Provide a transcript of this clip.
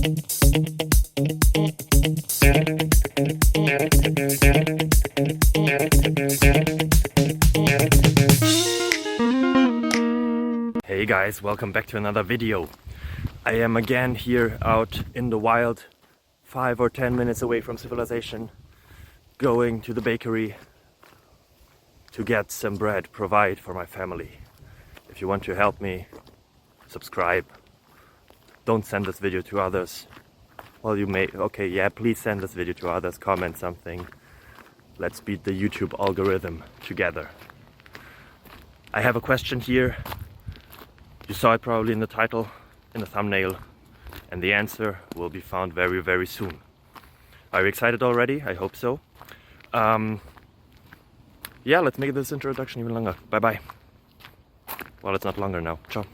Hey guys, welcome back to another video. I am again here out in the wild, 5 or 10 minutes away from civilization, going to the bakery to get some bread, provide for my family. If you want to help me, subscribe. Don't send this video to others. Well, you may, okay, yeah, please send this video to others, comment something. Let's beat the YouTube algorithm together. I have a question here. You saw it probably in the title, in the thumbnail, and the answer will be found very, very soon. Are you excited already? I hope so. Yeah, let's make this introduction even longer. Bye bye. Well, it's not longer now. Ciao.